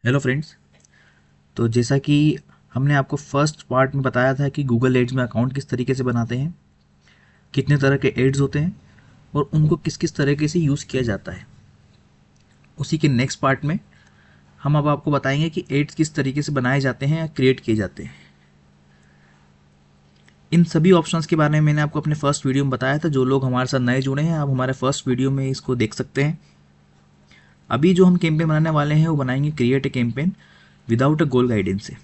Hello friends. तो जैसा कि हमने आपको फर्स्ट पार्ट में बताया था कि गूगल एड्स में अकाउंट किस तरीके से बनाते हैं, कितने तरह के एड्स होते हैं और उनको किस किस तरीके से यूज़ किया जाता है, उसी के नेक्स्ट पार्ट में हम अब आपको बताएंगे कि एड्स किस तरीके से बनाए जाते हैं या क्रिएट किए जाते हैं। इन सभी ऑप्शंस के बारे में मैंने आपको अपने फर्स्ट वीडियो में बताया था। जो लोग हमारे साथ नए जुड़े हैं, आप हमारे फर्स्ट वीडियो में इसको देख सकते हैं। अभी जो हम कैंपेन बनाने वाले हैं वो बनाएंगे create a campaign without a goal guidance से।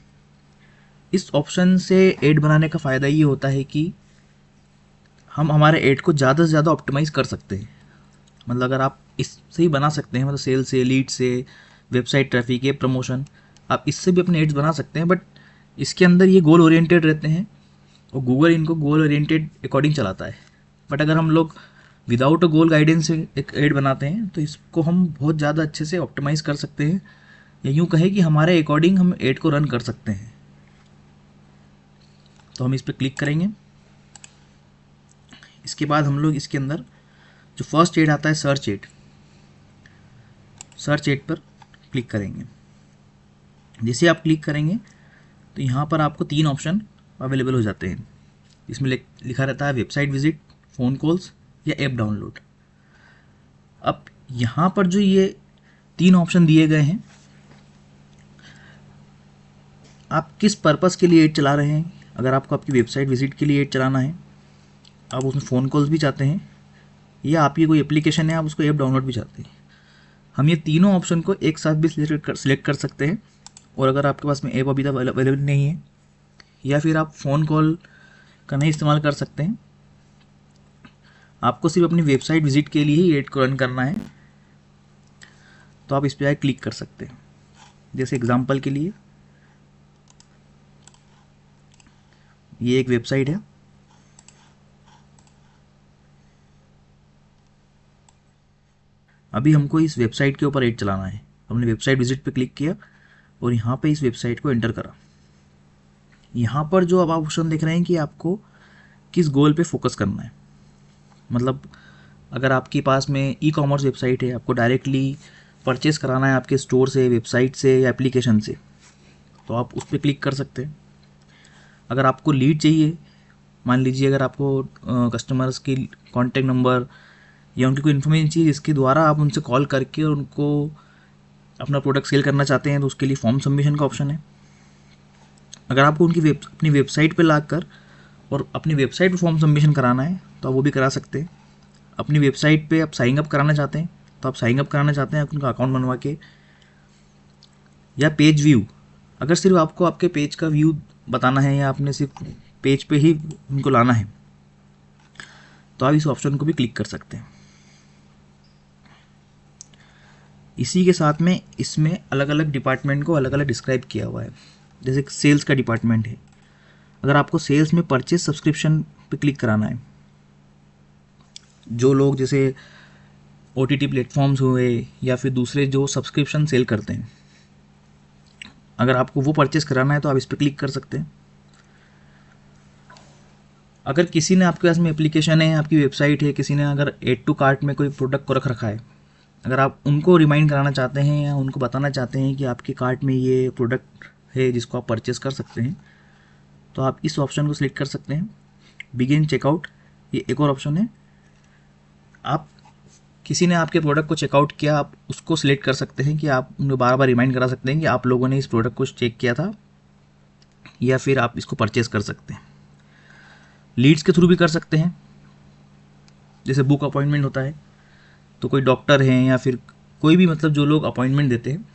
इस ऑप्शन से एड बनाने का फ़ायदा ये होता है कि हम हमारे एड को ज़्यादा से ज़्यादा ऑप्टिमाइज़ कर सकते हैं। मतलब अगर आप इससे ही बना सकते हैं, मतलब सेल से, लीड से, वेबसाइट ट्रैफिक या प्रमोशन, आप इससे भी अपने एड्स बना सकते हैं। बट इसके अंदर ये गोल ओरिएंटेड रहते हैं और गूगल इनको गोल ओरिएंटेड अकॉर्डिंग चलाता है। बट अगर हम लोग विदाउट अ गोल गाइडेंस से एक एड बनाते हैं तो इसको हम बहुत ज़्यादा अच्छे से ऑप्टिमाइज़ कर सकते हैं, या यूँ कहें कि हमारे अकॉर्डिंग हम एड को रन कर सकते हैं। तो हम इस पर क्लिक करेंगे। इसके बाद हम लोग इसके अंदर जो फर्स्ट एड आता है सर्च एड पर क्लिक करेंगे। जैसे आप क्लिक करेंगे तो यहाँ पर आपको 3 ऑप्शन अवेलेबल हो जाते हैं। इसमें लिखा रहता है वेबसाइट विजिट, फ़ोन कॉल्स या ऐप डाउनलोड। अब यहाँ पर जो ये 3 ऑप्शन दिए गए हैं, आप किस पर्पज़ के लिए ऐड चला रहे हैं। अगर आपको आपकी वेबसाइट विजिट के लिए ऐड चलाना है, आप उसमें फ़ोन कॉल्स भी चाहते हैं, या आपकी कोई एप्लीकेशन है आप उसको ऐप डाउनलोड भी चाहते हैं, हम ये तीनों ऑप्शन को एक साथ भी सिलेक्ट कर सकते हैं। और अगर आपके पास में ऐप अभी तक अवेलेबल नहीं है, या फिर आप फ़ोन कॉल का नहीं इस्तेमाल कर सकते हैं, आपको सिर्फ अपनी वेबसाइट विजिट के लिए ही ऐड को रन करना है, तो आप इस पर क्लिक कर सकते हैं। जैसे एग्जांपल के लिए ये एक वेबसाइट है। अभी हमको इस वेबसाइट के ऊपर ऐड चलाना है। हमने वेबसाइट विजिट पे क्लिक किया और यहाँ पे इस वेबसाइट को एंटर करा। यहाँ पर जो अब आप ऑप्शन देख रहे हैं कि आपको किस गोल पे फोकस करना है। मतलब अगर आपके पास में ई कॉमर्स वेबसाइट है, आपको डायरेक्टली परचेस कराना है आपके स्टोर से, वेबसाइट से या एप्लीकेशन से, तो आप उस पर क्लिक कर सकते हैं। अगर आपको लीड चाहिए, मान लीजिए अगर आपको कस्टमर्स की कॉन्टैक्ट नंबर या उनकी कोई इन्फॉर्मेशन चाहिए जिसके द्वारा आप उनसे कॉल करके और उनको अपना प्रोडक्ट सेल करना चाहते हैं, तो उसके लिए फॉर्म सबमिशन का ऑप्शन है। अगर आपको उनकी अपनी वेबसाइट पर ला कर और अपनी वेबसाइट पर फॉर्म सबमिशन कराना है तो आप वो भी करा सकते हैं। अपनी वेबसाइट पे आप साइन अप कराना चाहते हैं तो आप साइन अप कराना चाहते हैं उनका अकाउंट बनवा के, या पेज व्यू, अगर सिर्फ आपको आपके पेज का व्यू बताना है या आपने सिर्फ पेज पे ही उनको लाना है, तो आप इस ऑप्शन को भी क्लिक कर सकते हैं। इसी के साथ में इसमें अलग अलग डिपार्टमेंट को अलग अलग डिस्क्राइब किया हुआ है। जैसे सेल्स का डिपार्टमेंट है, अगर आपको सेल्स में परचेज सब्सक्रिप्शन पे क्लिक कराना है, जो लोग जैसे OTT प्लेटफॉर्म्स हुए या फिर दूसरे जो सब्सक्रिप्शन सेल करते हैं, अगर आपको वो परचेस कराना है तो आप इस पर क्लिक कर सकते हैं। अगर किसी ने आपके पास में एप्लीकेशन है, आपकी वेबसाइट है, किसी ने अगर एड टू कार्ट में कोई प्रोडक्ट को रख रखा है, अगर आप उनको रिमाइंड कराना चाहते हैं या उनको बताना चाहते हैं कि आपके कार्ट में ये प्रोडक्ट है जिसको आप परचेस कर सकते हैं, तो आप इस ऑप्शन को सिलेक्ट कर सकते हैं। बिगिन चेकआउट, ये एक और ऑप्शन है। आप किसी ने आपके प्रोडक्ट को चेकआउट किया, आप उसको सिलेक्ट कर सकते हैं कि आप उन्हें बार बार रिमाइंड करा सकते हैं कि आप लोगों ने इस प्रोडक्ट को चेक किया था, या फिर आप इसको परचेस कर सकते हैं। लीड्स के थ्रू भी कर सकते हैं। जैसे बुक अपॉइंटमेंट होता है, तो कोई डॉक्टर हैं या फिर कोई भी, मतलब जो लोग अपॉइंटमेंट देते हैं,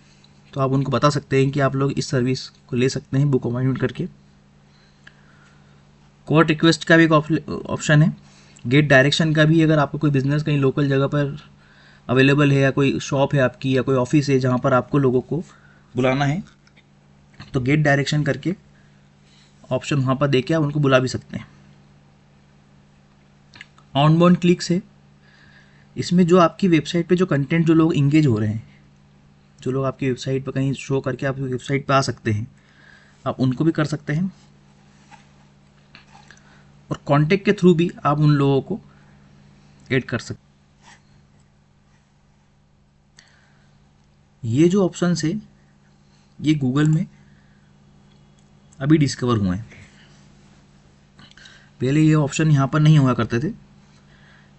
तो आप उनको बता सकते हैं कि आप लोग इस सर्विस को ले सकते हैं बुक अपॉइंटमेंट करके। कोड रिक्वेस्ट का भी एक ऑप्शन है। गेट डायरेक्शन का भी, अगर आपको कोई बिजनेस कहीं लोकल जगह पर अवेलेबल है, या कोई शॉप है आपकी, या कोई ऑफिस है जहाँ पर आपको लोगों को बुलाना है, तो गेट डायरेक्शन करके ऑप्शन वहाँ पर देके आप उनको बुला भी सकते हैं। ऑनबाउंड क्लिक्स है, इसमें जो आपकी वेबसाइट पे जो कंटेंट, जो लोग इंगेज हो रहे हैं, जो लोग आपकी वेबसाइट पर कहीं शो करके आपकी वेबसाइट पर आ सकते हैं, आप उनको भी कर सकते हैं। और कॉन्टेक्ट के थ्रू भी आप उन लोगों को ऐड कर सकते हैं। ये जो ऑप्शन है ये गूगल में अभी डिस्कवर हुए हैं। पहले ये ऑप्शन यहाँ पर नहीं हुआ करते थे,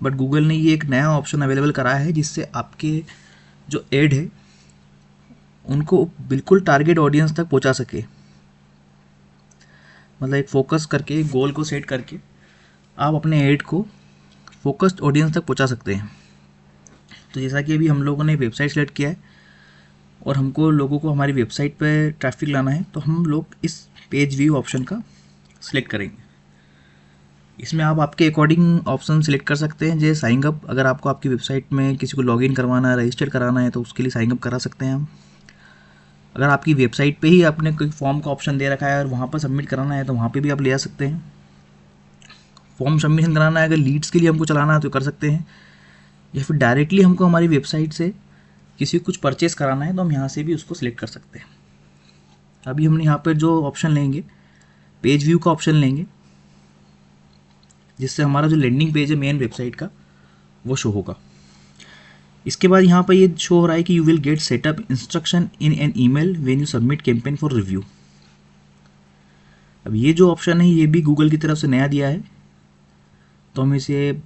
बट गूगल ने ये एक नया ऑप्शन अवेलेबल कराया है जिससे आपके जो एड है उनको बिल्कुल टारगेट ऑडियंस तक पहुँचा सके। मतलब एक फोकस करके, एक गोल को सेट करके आप अपने एड को फोकस्ड ऑडियंस तक पहुँचा सकते हैं। तो जैसा कि अभी हम लोगों ने वेबसाइट सेलेक्ट किया है और हमको लोगों को हमारी वेबसाइट पर ट्रैफिक लाना है, तो हम लोग इस पेज व्यू ऑप्शन का सिलेक्ट करेंगे। इसमें आप आपके अकॉर्डिंग ऑप्शन सिलेक्ट कर सकते हैं। जैसे साइन अप, अगर आपको आपकी वेबसाइट में किसी को लॉगिन करवाना है, रजिस्टर कराना है, तो उसके लिए साइन अप करा सकते हैं हम। अगर आपकी वेबसाइट पे ही आपने कोई फॉर्म का ऑप्शन दे रखा है और वहाँ पर सबमिट कराना है, तो वहाँ पे भी आप ले आ सकते हैं। फॉर्म सबमिशन कराना है, अगर लीड्स के लिए हमको चलाना है तो कर सकते हैं, या फिर डायरेक्टली हमको हमारी वेबसाइट से किसी को कुछ परचेस कराना है तो हम यहाँ से भी उसको सिलेक्ट कर सकते हैं। अभी हमने यहाँ पर जो ऑप्शन लेंगे, पेज व्यू का ऑप्शन लेंगे, जिससे हमारा जो लैंडिंग पेज है मेन वेबसाइट का वो शो होगा। इसके बाद यहाँ पर ये शो हो रहा है कि you will get setup instruction in an email when you submit campaign for review. अब ये जो ऑप्शन है ये भी गूगल की तरफ से नया दिया है, तो हम इसे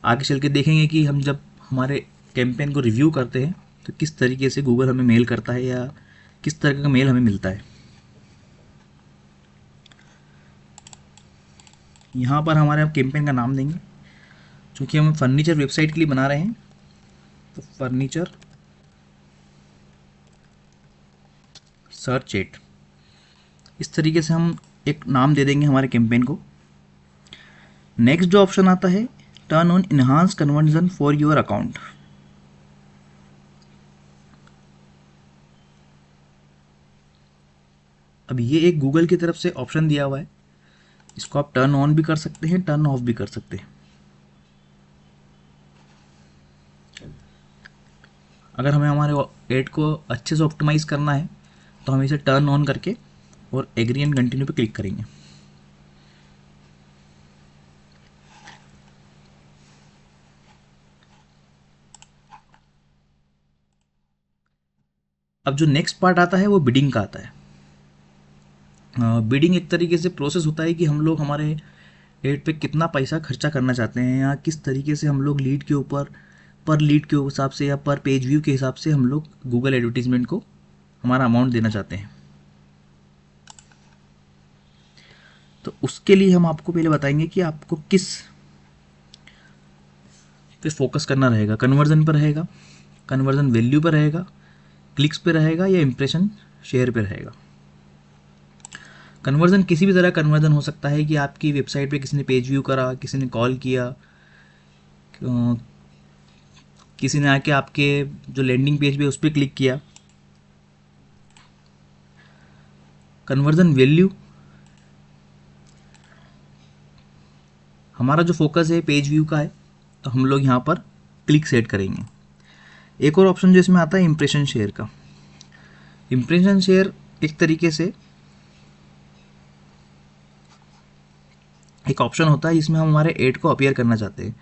आगे चल के देखेंगे कि हम जब हमारे कैंपेन को रिव्यू करते हैं तो किस तरीके से गूगल हमें मेल करता है या किस तरह का मेल हमें मिलता है। यहाँ पर हमारे आप कैंपेन का नाम देंगे, क्योंकि हम फर्नीचर वेबसाइट के लिए बना रहे हैं, तो फर्नीचर सर्च एट, इस तरीके से हम एक नाम दे देंगे हमारे कैंपेन को। नेक्स्ट जो ऑप्शन आता है, turn on enhance conversion for your account. अब ये एक गूगल की तरफ से ऑप्शन दिया हुआ है, इसको आप टर्न ऑन भी कर सकते हैं, टर्न ऑफ भी कर सकते हैं। अगर हमें हमारे एड को अच्छे से ऑप्टिमाइज करना है तो हम इसे टर्न ऑन करके और एग्री एंड कंटिन्यू पे क्लिक करेंगे। अब जो नेक्स्ट पार्ट आता है वो बिडिंग का आता है। बिडिंग एक तरीके से प्रोसेस होता है कि हम लोग हमारे एड पे कितना पैसा खर्चा करना चाहते हैं या किस तरीके से हम लोग लीड के ऊपर पर लीड के हिसाब से या पर पेज व्यू के हिसाब से हम लोग गूगल एडवर्टीजमेंट को हमारा अमाउंट देना चाहते हैं। तो उसके लिए हम आपको पहले बताएंगे कि आपको किस पे फोकस करना रहेगा, कन्वर्जन पर रहेगा, कन्वर्जन वैल्यू पर रहेगा, क्लिक्स पे रहेगा या इंप्रेशन शेयर पे रहेगा। कन्वर्जन किसी भी तरह कन्वर्जन हो सकता है कि आपकी वेबसाइट पे किसी ने पेज व्यू करा, किसी ने कॉल किया, किसी ने आके आपके जो लैंडिंग पेज पे उस पर क्लिक किया। कन्वर्जन वैल्यू, हमारा जो फोकस है पेज व्यू का है, तो हम लोग यहाँ पर क्लिक सेट करेंगे। एक और ऑप्शन जो इसमें आता है इंप्रेशन शेयर का। इंप्रेशन शेयर एक तरीके से एक ऑप्शन होता है जिसमें हम हमारे एड को अपीयर करना चाहते हैं।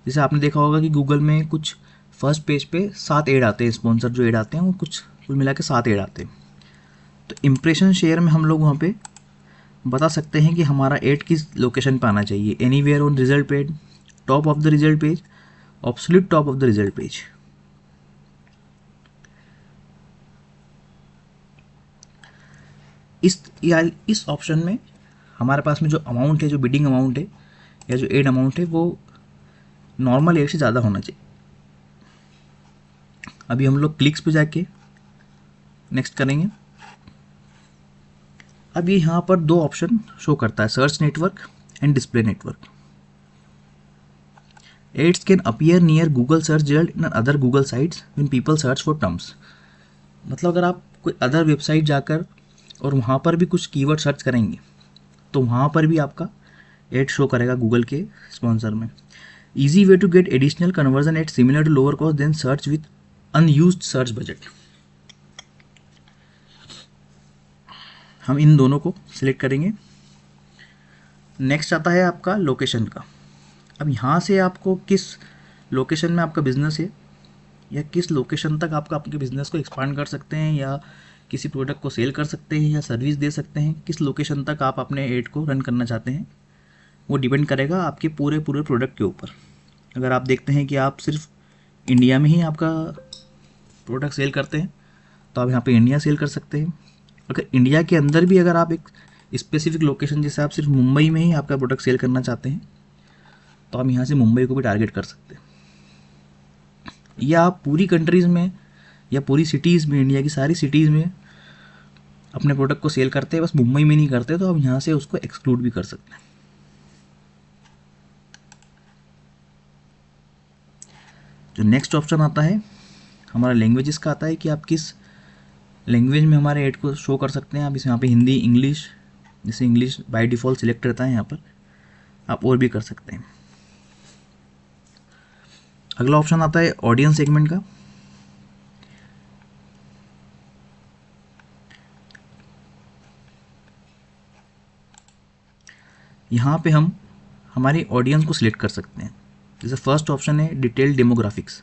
जैसे आपने देखा होगा कि गूगल में कुछ फर्स्ट पेज पे 7 एड आते हैं, स्पॉन्सर जो एड आते हैं वो कुछ कुल मिला के 7 एड आते हैं। तो इंप्रेशन शेयर में हम लोग वहाँ पे बता सकते हैं कि हमारा एड किस लोकेशन पे आना चाहिए, anywhere on result page, top of the result page, absolute top of the result page. इस ऑप्शन में हमारे पास में जो अमाउंट है, जो बिडिंग अमाउंट है या जो एड अमाउंट है, वो नॉर्मल एड से ज़्यादा होना चाहिए। अभी हम लोग क्लिक्स पे जाके नेक्स्ट करेंगे। अब ये यहाँ पर 2 ऑप्शन शो करता है, search network and display network. Ads can appear near Google search result in other Google sites when people search for terms. मतलब अगर आप कोई अदर वेबसाइट जाकर और वहाँ पर भी कुछ कीवर्ड सर्च करेंगे तो वहाँ पर भी आपका एड शो करेगा गूगल के स्पॉन्सर में। Easy way to get additional conversion at similar to lower cost than search with unused search budget. हम इन दोनों को सिलेक्ट करेंगे। नेक्स्ट आता है आपका लोकेशन का। अब यहाँ से आपको किस लोकेशन में आपका बिजनेस है या किस लोकेशन तक आपका अपने बिजनेस को एक्सपांड कर सकते हैं या किसी प्रोडक्ट को सेल कर सकते हैं या सर्विस दे सकते हैं, किस लोकेशन तक आप अपने ऐड को रन करना चाहते हैं, वो डिपेंड करेगा आपके पूरे पूरे प्रोडक्ट के ऊपर। अगर आप देखते हैं कि आप सिर्फ इंडिया में ही आपका प्रोडक्ट सेल करते हैं तो आप यहाँ पे इंडिया सेल कर सकते हैं। अगर इंडिया के अंदर भी अगर आप एक स्पेसिफिक लोकेशन, जैसे आप सिर्फ मुंबई में ही आपका प्रोडक्ट सेल करना चाहते हैं तो आप यहाँ से मुंबई को भी टारगेट कर सकते हैं। या आप पूरी कंट्रीज़ में या पूरी सिटीज़ में, इंडिया की सारी सिटीज़ में अपने प्रोडक्ट को सेल करते हैं, बस मुंबई में नहीं करते, तो आप यहाँ से उसको एक्सक्लूड भी कर सकते हैं। जो नेक्स्ट ऑप्शन आता है हमारा लैंग्वेजेस का आता है कि आप किस लैंग्वेज में हमारे ऐड को शो कर सकते हैं। आप इस यहाँ पे हिंदी, इंग्लिश, जैसे इंग्लिश बाय डिफ़ॉल्ट सिलेक्ट रहता है, यहाँ पर आप और भी कर सकते हैं। अगला ऑप्शन आता है ऑडियंस सेगमेंट का। यहाँ पे हम हमारी ऑडियंस को सिलेक्ट कर सकते हैं। जैसे फर्स्ट ऑप्शन है detail demographics,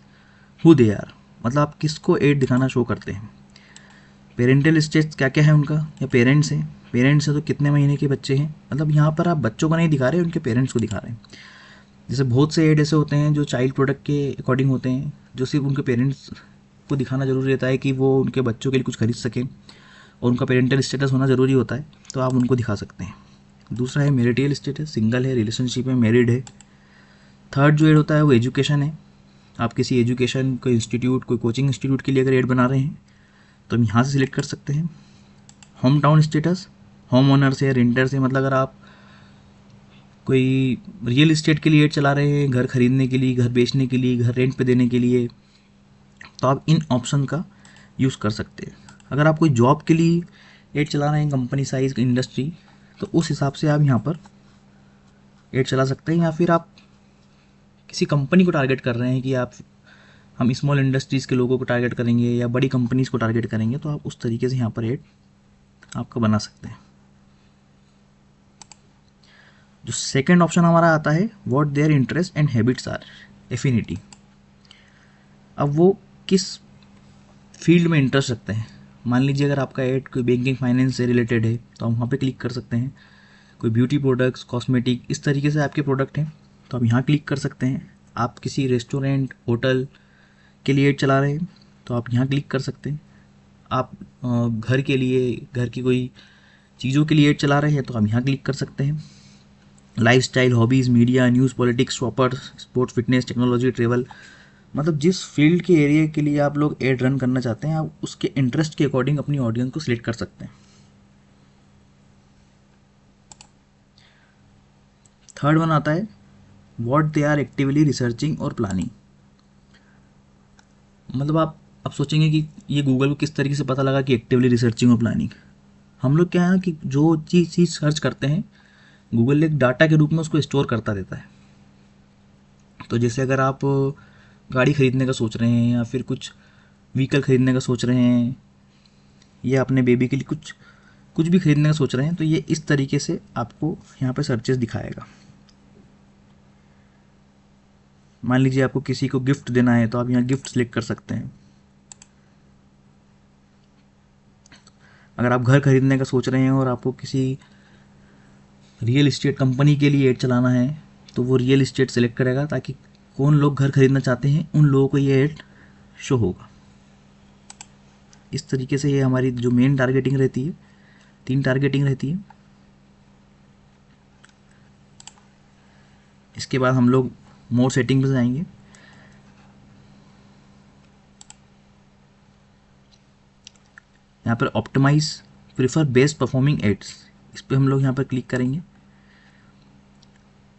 who they are, मतलब आप किसको ऐड दिखाना शो करते हैं। पेरेंटल स्टेज क्या क्या है उनका, या पेरेंट्स हैं, पेरेंट्स हैं तो कितने महीने के बच्चे हैं, मतलब यहाँ पर आप बच्चों को नहीं दिखा रहे, उनके पेरेंट्स को दिखा रहे हैं। जैसे बहुत से ऐड ऐसे होते हैं जो चाइल्ड प्रोडक्ट के अकॉर्डिंग होते हैं, जो सिर्फ उनके पेरेंट्स को दिखाना जरूरी रहता है कि वो उनके बच्चों के लिए कुछ खरीद सकें और उनका पेरेंटल स्टेटस होना ज़रूरी होता है, तो आप उनको दिखा सकते हैं। दूसरा है मैरिटल स्टेटस, सिंगल है, रिलेशनशिप है, मैरिड है। थर्ड जो ऐड होता है वो एजुकेशन है। आप किसी एजुकेशन, कोई इंस्टीट्यूट, कोई कोचिंग इंस्टीट्यूट के लिए अगर ऐड बना रहे हैं तो हम यहाँ से सिलेक्ट कर सकते हैं। Home town status, home owner से, रेंटर से, मतलब अगर आप कोई रियल इस्टेट के लिए ऐड चला रहे हैं, घर खरीदने के लिए, घर बेचने के लिए, घर रेंट पे देने के लिए, तो आप इन ऑप्शन का यूज़ कर सकते हैं। अगर आप कोई जॉब के लिए ऐड चला रहे हैं, कंपनी साइज, इंडस्ट्री, तो उस हिसाब से आप यहाँ पर ऐड चला सकते हैं। या फिर आप किसी कंपनी को टारगेट कर रहे हैं कि आप हम स्मॉल इंडस्ट्रीज़ के लोगों को टारगेट करेंगे या बड़ी कंपनीज़ को टारगेट करेंगे, तो आप उस तरीके से यहाँ पर ऐड आपका बना सकते हैं। जो सेकंड ऑप्शन हमारा आता है what their interest and habits are, affinity. अब वो किस फील्ड में इंटरेस्ट रखते हैं। मान लीजिए अगर आपका ऐड कोई बैंकिंग फाइनेंस से रिलेटेड है तो हम वहाँ पे क्लिक कर सकते हैं। कोई ब्यूटी प्रोडक्ट्स, कॉस्मेटिक, इस तरीके से आपके प्रोडक्ट हैं तो आप यहाँ क्लिक कर सकते हैं। आप किसी रेस्टोरेंट, होटल के लिए ऐड चला रहे हैं तो आप यहाँ क्लिक कर सकते हैं। आप घर के लिए, घर की कोई चीज़ों के लिए ऐड चला रहे हैं तो आप यहाँ क्लिक कर सकते हैं। Lifestyle, hobbies, media, news, politics, shopper, sports, fitness, technology, travel, मतलब जिस फील्ड के एरिया के लिए आप लोग ऐड रन करना चाहते हैं, आप उसके इंटरेस्ट के अकॉर्डिंग अपनी ऑडियंस को सिलेक्ट कर सकते हैं। थर्ड वन आता है what they are actively researching और प्लानिंग। मतलब आप सोचेंगे कि ये गूगल को किस तरीके से पता लगा कि एक्टिवली रिसर्चिंग और प्लानिंग। हम लोग क्या है ना कि जो चीज़ सर्च करते हैं, गूगल एक डाटा के रूप में उसको स्टोर करता रहता है। तो जैसे अगर आप गाड़ी खरीदने का सोच रहे हैं या फिर कुछ व्हीकल खरीदने का सोच रहे हैं या अपने बेबी के लिए कुछ भी खरीदने का सोच रहे हैं, तो ये इस तरीके से आपको यहाँ पे सर्चेस दिखाएगा। मान लीजिए आपको किसी को गिफ्ट देना है तो आप यहाँ गिफ्ट सिलेक्ट कर सकते हैं। अगर आप घर खरीदने का सोच रहे हैं और आपको किसी रियल इस्टेट कंपनी के लिए ऐड चलाना है तो वो रियल इस्टेट सेलेक्ट करेगा ताकि कौन लोग घर खरीदना चाहते हैं उन लोगों को ये ऐड शो होगा। इस तरीके से ये हमारी जो मेन टारगेटिंग रहती है, 3 टारगेटिंग रहती है। इसके बाद हम लोग मोर सेटिंग पे जाएंगे। यहाँ पर optimise prefer best performing ads, इस पर हम लोग यहाँ पर क्लिक करेंगे।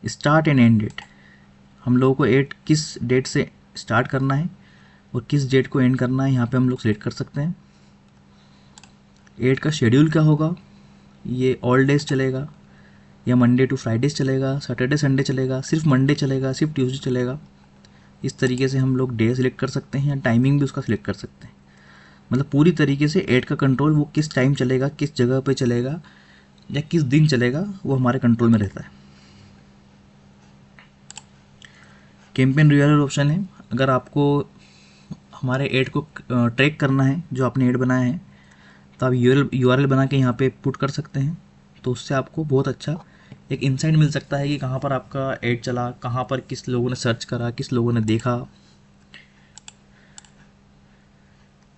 स्टार्ट एंड एंड डेट, हम लोगों को ऐड किस डेट से स्टार्ट करना है और किस डेट को एंड करना है, यहाँ पे हम लोग सिलेक्ट कर सकते हैं। ऐड का शेड्यूल क्या होगा, ये ऑल डेज चलेगा या मंडे टू फ्राइडेज चलेगा, सैटरडे संडे चलेगा, सिर्फ मंडे चलेगा, सिर्फ ट्यूसडे चलेगा। इस तरीके से हम लोग डे सिलेक्ट कर सकते हैं या टाइमिंग भी उसका सिलेक्ट कर सकते हैं। मतलब पूरी तरीके से ऐड का कंट्रोल, वो किस टाइम चलेगा, किस जगह पे चलेगा या किस दिन चलेगा, वो हमारे कंट्रोल में रहता है। कैंपेन रिव्यूअर ऑप्शन है, अगर आपको हमारे ऐड को ट्रैक करना है जो आपने ऐड बनाया है, तो आप यूआरएल बना के यहाँ पे पुट कर सकते हैं। तो उससे आपको बहुत अच्छा एक इंसाइट मिल सकता है कि कहाँ पर आपका ऐड चला, कहाँ पर किस लोगों ने सर्च करा, किस लोगों ने देखा।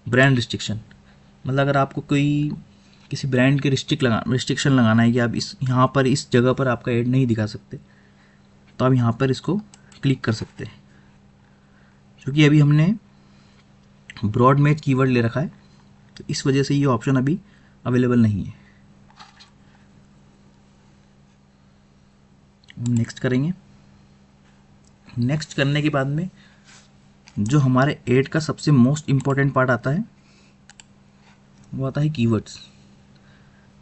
ब्रांड रिस्ट्रिक्शन, मतलब अगर आपको कोई किसी ब्रांड के रिस्ट्रिक्शन लगाना है कि आप इस यहाँ पर इस जगह पर आपका ऐड नहीं दिखा सकते, तो आप यहाँ पर इसको क्लिक कर सकते हैं। क्योंकि अभी हमने ब्रॉड मैच कीवर्ड ले रखा है, तो इस वजह से ये ऑप्शन अभी अवेलेबल नहीं है। हम नेक्स्ट करेंगे। नेक्स्ट करने के बाद में जो हमारे ऐड का सबसे मोस्ट इम्पॉर्टेंट पार्ट आता है वो आता है कीवर्ड्स।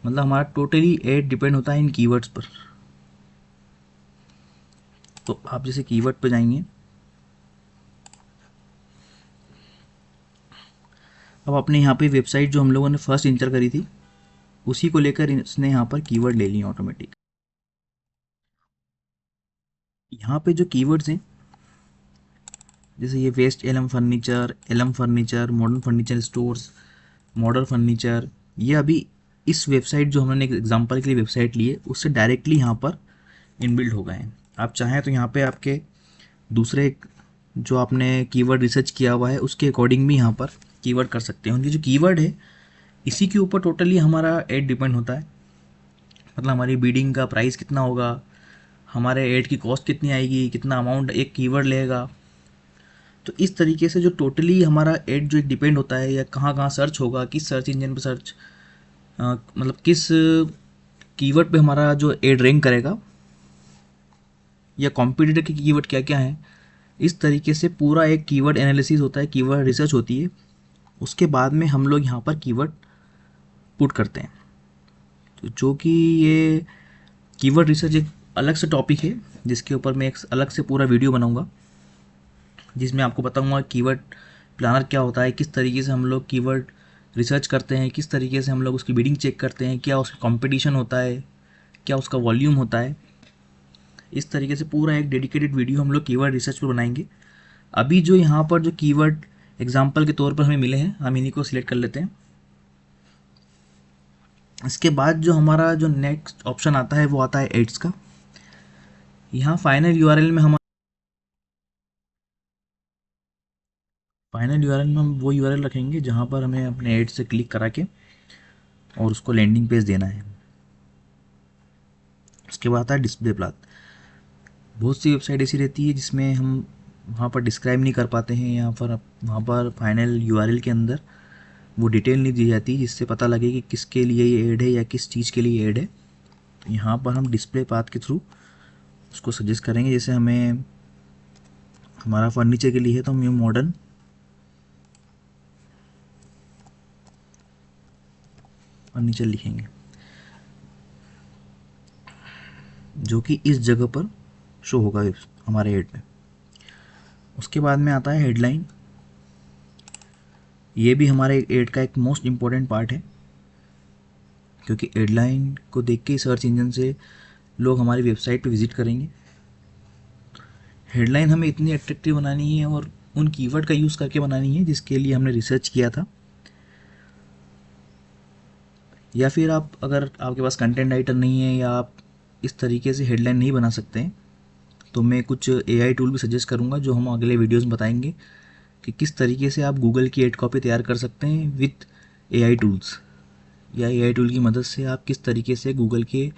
मतलब हमारा टोटली ऐड डिपेंड होता है इन कीवर्ड्स पर। तो आप जैसे कीवर्ड पर जाएंगे, अब अपने यहाँ पे वेबसाइट जो हम लोगों ने फर्स्ट इंटर करी थी उसी को लेकर इसने यहाँ पर कीवर्ड ले लिए ऑटोमेटिक। यहाँ पे जो कीवर्ड्स हैं जैसे ये West Elm furniture, modern furniture stores, modern furniture, ये अभी इस वेबसाइट जो हमने एक एग्जांपल के लिए वेबसाइट ली है उससे डायरेक्टली यहाँ पर इनबिल्ड हो गए हैं। आप चाहें तो यहाँ पे आपके दूसरे जो आपने कीवर्ड रिसर्च किया हुआ है उसके अकॉर्डिंग भी यहाँ पर कीवर्ड कर सकते हैं। उनकी जो कीवर्ड है इसी के ऊपर टोटली हमारा एड डिपेंड होता है। मतलब हमारी बीडिंग का प्राइस कितना होगा, हमारे ऐड की कॉस्ट कितनी आएगी, कितना अमाउंट एक कीवर्ड लेगा। तो इस तरीके से जो टोटली हमारा ऐड जो एक डिपेंड होता है या कहाँ कहाँ सर्च होगा, किस सर्च इंजन पर सर्च, मतलब किस कीवर्ड पे हमारा जो ऐड रैंक करेगा या कॉम्पिटिटर के कीवर्ड क्या क्या हैं, इस तरीके से पूरा एक कीवर्ड एनालिसिस होता है, कीवर्ड रिसर्च होती है। उसके बाद में हम लोग यहाँ पर कीवर्ड पुट करते हैं। तो जो कि ये कीवर्ड रिसर्च एक अलग से टॉपिक है जिसके ऊपर मैं एक अलग से पूरा वीडियो बनाऊंगा, जिसमें आपको बताऊंगा कीवर्ड प्लानर क्या होता है, किस तरीके से हम लोग कीवर्ड रिसर्च करते हैं, किस तरीके से हम लोग उसकी बिडिंग चेक करते हैं, क्या उसका कंपटीशन होता है, क्या उसका वॉल्यूम होता है। इस तरीके से पूरा एक डेडिकेटेड वीडियो हम लोग कीवर्ड रिसर्च पर बनाएंगे। अभी जो यहाँ पर जो कीवर्ड एग्जाम्पल के तौर पर हमें मिले हैं हम इन्हीं को सिलेक्ट कर लेते हैं। इसके बाद जो हमारा जो नेक्स्ट ऑप्शन आता है वो आता है एड्स का। यहाँ फाइनल यूआरएल में हम वो यूआरएल रखेंगे जहाँ पर हमें अपने एड से क्लिक करा के और उसको लैंडिंग पेज देना है। उसके बाद आता है डिस्प्ले पाथ। बहुत सी वेबसाइट ऐसी रहती है जिसमें हम वहाँ पर डिस्क्राइब नहीं कर पाते हैं, यहाँ पर वहाँ पर फाइनल यूआरएल के अंदर वो डिटेल नहीं दी जाती जिससे पता लगे कि किसके लिए ये ऐड है या किस चीज़ के लिए ऐड है। तो यहाँ पर हम डिस्प्ले पाथ के थ्रू उसको सजेस्ट करेंगे। जैसे हमें हमारा फर्नीचर के लिए है तो हम ये मॉडर्न फर्नीचर लिखेंगे जो कि इस जगह पर शो होगा हमारे ऐड में। उसके बाद में आता है हेडलाइन। ये भी हमारे ऐड का एक मोस्ट इम्पॉर्टेंट पार्ट है, क्योंकि हेडलाइन को देख के सर्च इंजन से लोग हमारी वेबसाइट पे विजिट करेंगे। हेडलाइन हमें इतनी अट्रैक्टिव बनानी है और उन कीवर्ड का यूज़ करके बनानी है जिसके लिए हमने रिसर्च किया था। या फिर आप अगर आपके पास कंटेंट राइटर नहीं है या आप इस तरीके से हेडलाइन नहीं बना सकते हैं तो मैं कुछ एआई टूल भी सजेस्ट करूंगा जो हम अगले वीडियोस में बताएंगे कि किस तरीके से आप गूगल की एड कॉपी तैयार कर सकते हैं विथ एआई टूल्स, या एआई टूल की मदद से आप किस तरीके से गूगल के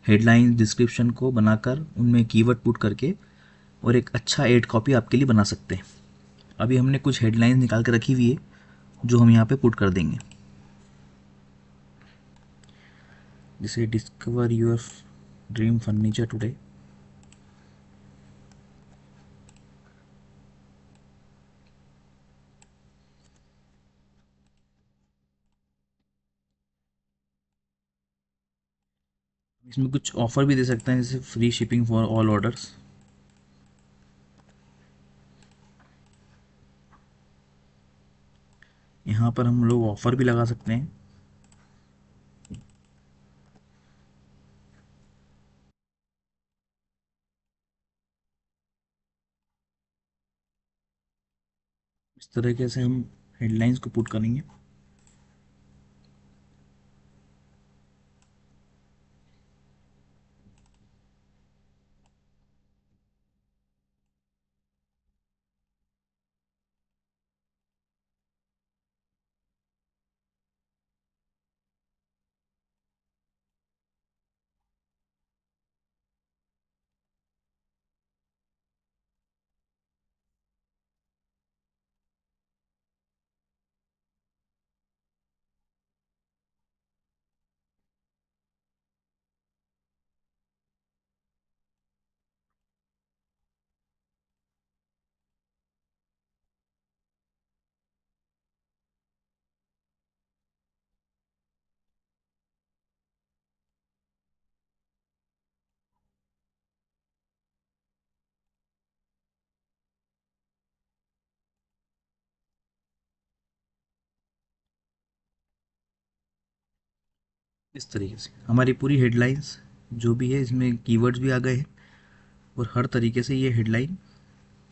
हेडलाइन डिस्क्रिप्शन को बनाकर उनमें कीवर्ड पुट करके और एक अच्छा एड कॉपी आपके लिए बना सकते हैं। अभी हमने कुछ हेडलाइंस निकाल के रखी हुई है जो हम यहाँ पे पुट कर देंगे। जैसे discover your dream furniture today. इसमें कुछ ऑफर भी दे सकते हैं जैसे free shipping for all orders. यहाँ पर हम लोग ऑफर भी लगा सकते हैं। इस तरीके से हम हेडलाइंस को पुट करेंगे। इस तरीके से हमारी पूरी हेडलाइंस जो भी है इसमें कीवर्ड्स भी आ गए हैं और हर तरीके से ये हेडलाइन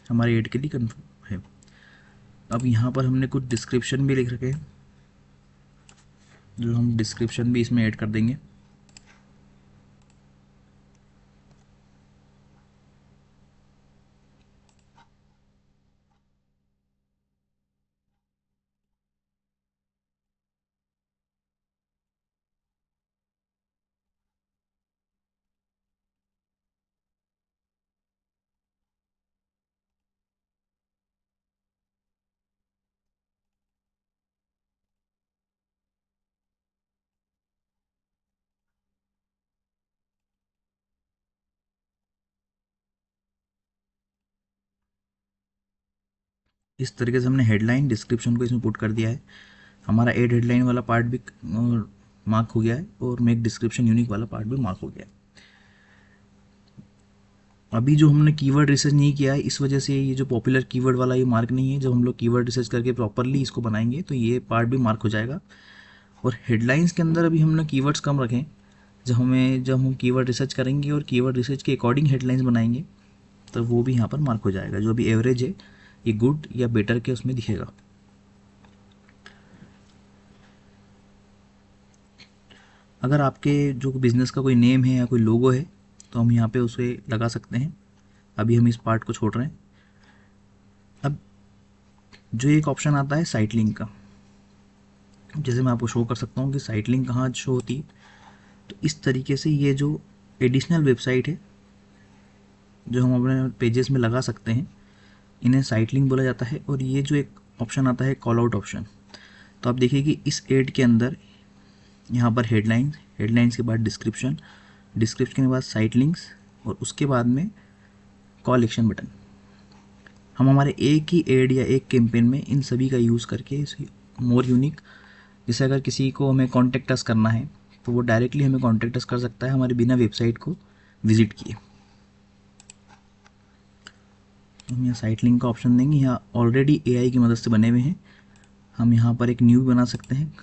हमारे ऐड के लिए कन्फर्म है। अब यहाँ पर हमने कुछ डिस्क्रिप्शन भी लिख रखे हैं, जो हम डिस्क्रिप्शन भी इसमें ऐड कर देंगे। इस तरीके से हमने हेडलाइन डिस्क्रिप्शन को इसमें पुट कर दिया है। हमारा एड हेडलाइन वाला पार्ट भी मार्क हो गया है और मेक डिस्क्रिप्शन यूनिक वाला पार्ट भी मार्क हो गया है। अभी जो हमने कीवर्ड रिसर्च नहीं किया है इस वजह से ये जो पॉपुलर कीवर्ड वाला ये मार्क नहीं है। जब हम लोग कीवर्ड रिसर्च करके प्रॉपरली इसको बनाएंगे तो ये पार्ट भी मार्क हो जाएगा। और हेडलाइंस के अंदर अभी हमने कीवर्ड्स कम रखें। जब हम कीवर्ड रिसर्च करेंगे और कीवर्ड रिसर्च के अकॉर्डिंग हेडलाइंस बनाएंगे तो वो भी यहाँ पर मार्क हो जाएगा। जो भी एवरेज है ये गुड या बेटर के उसमें दिखेगा। अगर आपके जो बिज़नेस का कोई नेम है या कोई लोगो है तो हम यहाँ पे उसे लगा सकते हैं। अभी हम इस पार्ट को छोड़ रहे हैं। अब जो एक ऑप्शन आता है साइट लिंक का, जैसे मैं आपको शो कर सकता हूँ कि साइट लिंक कहाँ शो होती है। तो इस तरीके से ये जो एडिशनल वेबसाइट है जो हम अपने पेजेस में लगा सकते हैं, इन्हें साइट लिंक बोला जाता है। और ये जो एक ऑप्शन आता है कॉल आउट ऑप्शन, तो आप देखिए कि इस एड के अंदर यहाँ पर हेडलाइंस के बाद डिस्क्रिप्शन, डिस्क्रिप्शन के बाद साइट लिंक्स और उसके बाद में कॉल एक्शन बटन। हम हमारे एक ही एड या एक कैंपेन में इन सभी का यूज़ करके इसे मोर यूनिक, जैसे अगर किसी को हमें कॉन्टेक्ट अस करना है तो वो डायरेक्टली हमें कॉन्टेक्ट अस कर सकता है हमारे बिना वेबसाइट को विजिट किए। हम यहाँ साइट लिंक का ऑप्शन देंगे। यहाँ ऑलरेडी एआई की मदद से बने हुए हैं। हम यहाँ पर एक न्यू बना सकते हैं।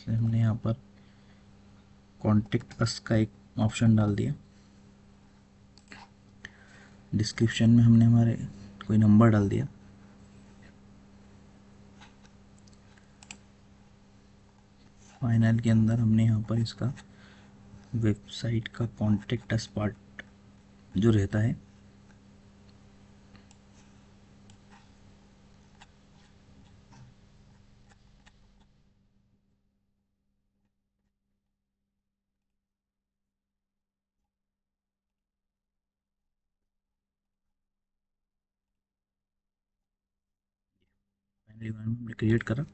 हमने यहाँ पर कॉन्टेक्ट अस का एक ऑप्शन डाल दिया। डिस्क्रिप्शन में हमने हमारे कोई नंबर डाल दिया। फाइनल के अंदर हमने यहाँ पर इसका वेबसाइट का कॉन्टेक्ट अस पार्ट जो रहता है फाइनली हमने क्रिएट करा।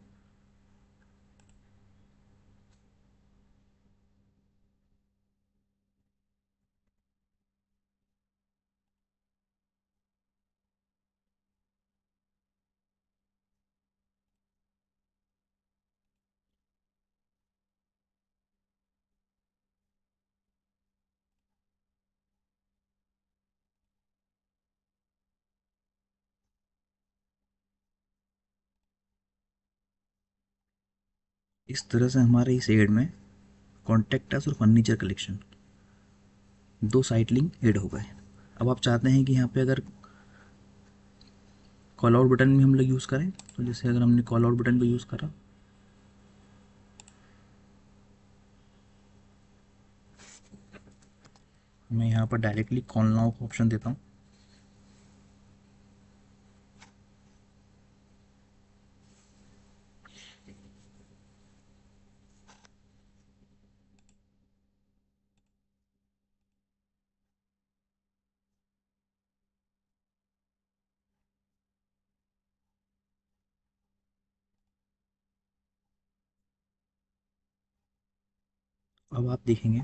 इस तरह से हमारे इस एड में कॉन्टेक्ट अस और फर्नीचर कलेक्शन दो साइट लिंक ऐड हो गए। अब आप चाहते हैं कि यहाँ पे अगर कॉल आउट बटन भी हम लोग यूज़ करें, तो जैसे अगर हमने कॉल आउट बटन को यूज़ करा, मैं यहाँ पर डायरेक्टली कॉल नाउ का ऑप्शन देता हूँ। अब आप देखेंगे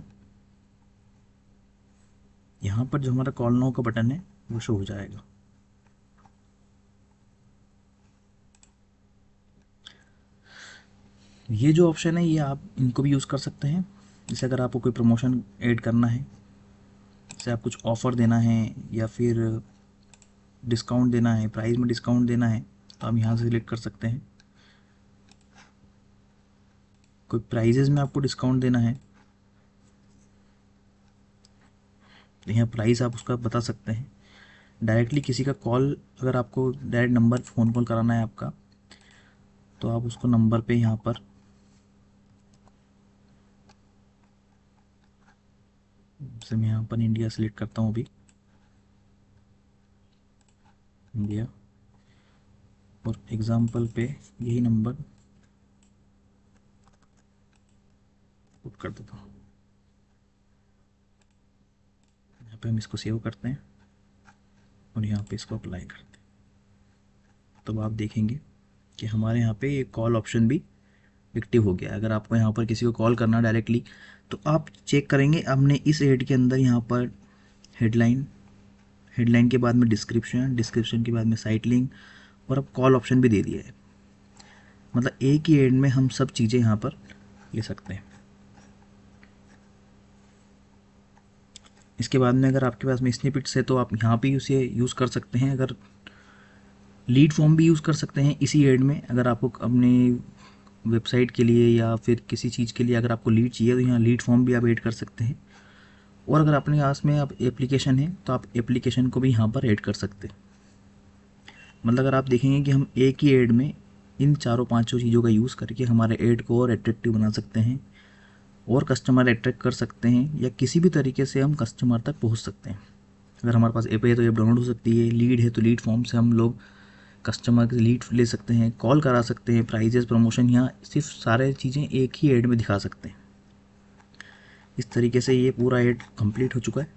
यहाँ पर जो हमारा कॉल नाउ का बटन है वो शो हो जाएगा। ये जो ऑप्शन है ये आप इनको भी यूज़ कर सकते हैं। जैसे अगर आपको कोई प्रमोशन ऐड करना है, जैसे आप कुछ ऑफ़र देना है या फिर डिस्काउंट देना है, प्राइस में डिस्काउंट देना है, तो आप यहाँ से सिलेक्ट कर सकते हैं कोई प्राइजेज में आपको डिस्काउंट देना है, यहाँ प्राइस आप उसका बता सकते हैं। डायरेक्टली किसी का कॉल, अगर आपको डायरेक्ट नंबर फ़ोन कॉल कराना है आपका, तो आप उसको नंबर पे यहाँ पर जैसे मैं यहाँ पर इंडिया सेलेक्ट करता हूँ अभी, इंडिया, और एग्ज़ाम्पल पे यही नंबर पुट कर देता हूँ। यहाँ पे हम इसको सेव करते हैं और यहाँ पे इसको अप्लाई करते हैं। तब आप देखेंगे कि हमारे यहाँ पे ये कॉल ऑप्शन भी एक्टिव हो गया। अगर आपको यहाँ पर किसी को कॉल करना डायरेक्टली, तो आप चेक करेंगे हमने इस एड के अंदर यहाँ पर हेडलाइन, हेडलाइन के बाद में डिस्क्रिप्शन, डिस्क्रिप्शन के बाद में साइट लिंक, और अब कॉल ऑप्शन भी दे दिया है। मतलब एक ही एड में हम सब चीज़ें यहाँ पर ले सकते हैं। इसके बाद में अगर आपके पास में स्निपेट्स है तो आप यहाँ पे उसे यूज़ कर सकते हैं। अगर लीड फॉर्म भी यूज़ कर सकते हैं इसी एड में, अगर आपको अपने वेबसाइट के लिए या फिर किसी चीज़ के लिए अगर आपको लीड चाहिए तो यहाँ लीड फॉर्म भी आप ऐड कर सकते हैं। और अगर अपने पास में आप एप्लीकेशन है तो आप एप्लीकेशन को भी यहाँ पर ऐड कर सकते हैं। मतलब अगर आप देखेंगे कि हम एक ही एड में इन चारों पांचों चीज़ों का यूज़ करके हमारे एड को और अट्रैक्टिव बना सकते हैं, और कस्टमर अट्रैक्ट कर सकते हैं, या किसी भी तरीके से हम कस्टमर तक पहुँच सकते हैं। अगर हमारे पास ऐप है तो ऐप डाउनलोड हो सकती है, लीड है तो लीड फॉर्म से हम लोग कस्टमर की लीड ले सकते हैं, कॉल करा सकते हैं, प्राइजेस, प्रमोशन, यहाँ सिर्फ सारे चीज़ें एक ही ऐड में दिखा सकते हैं। इस तरीके से ये पूरा ऐड कंप्लीट हो चुका है।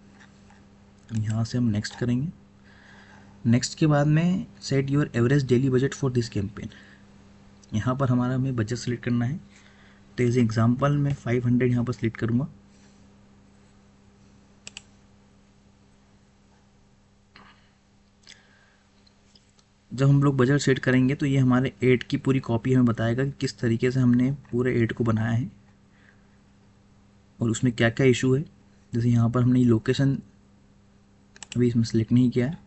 यहाँ से हम नेक्स्ट करेंगे। नेक्स्ट के बाद में set your average daily budget for this campaign. यहाँ पर हमारा हमें बजट सेलेक्ट करना है। तो एज एग्जाम्पल मैं 500 यहाँ पर सेलेक्ट करूँगा। जब हम लोग बजट सेट करेंगे तो ये हमारे एड की पूरी कॉपी हमें बताएगा कि किस तरीके से हमने पूरे एड को बनाया है और उसमें क्या क्या इशू है। जैसे यहाँ पर हमने लोकेशन अभी इसमें सेलेक्ट नहीं किया है,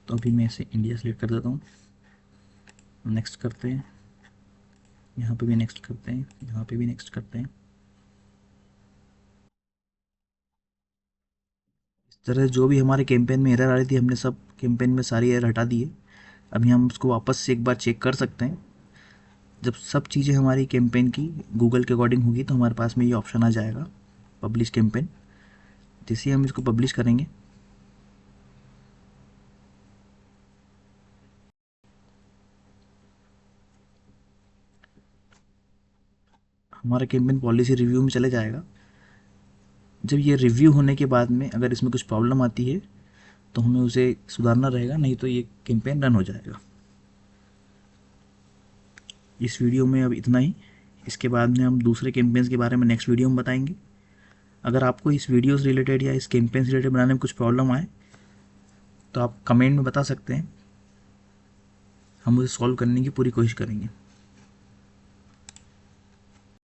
तो अभी मैं इसे इंडिया सेलेक्ट कर देता हूँ। नेक्स्ट करते हैं, यहाँ पे भी नेक्स्ट करते हैं, यहाँ पे भी नेक्स्ट करते हैं। इस तरह जो भी हमारे कैंपेन में एरर आ रही थी हमने सब कैंपेन में सारी एरर हटा दी है। अभी हम उसको वापस से एक बार चेक कर सकते हैं। जब सब चीज़ें हमारी कैंपेन की गूगल के अकॉर्डिंग होगी तो हमारे पास में ये ऑप्शन आ जाएगा, पब्लिश कैंपेन। जैसे हम इसको पब्लिश करेंगे, हमारा कैंपेन पॉलिसी रिव्यू में चले जाएगा। जब ये रिव्यू होने के बाद में अगर इसमें कुछ प्रॉब्लम आती है तो हमें उसे सुधारना रहेगा, नहीं तो ये कैंपेन रन हो जाएगा। इस वीडियो में अब इतना ही। इसके बाद में हम दूसरे कैंपेन्स के बारे में नेक्स्ट वीडियो में बताएंगे। अगर आपको इस वीडियो से रिलेटेड या इस कैंपेन से रिलेटेड बनाने में कुछ प्रॉब्लम आए तो आप कमेंट में बता सकते हैं, हम उसे सॉल्व करने की पूरी कोशिश करेंगे।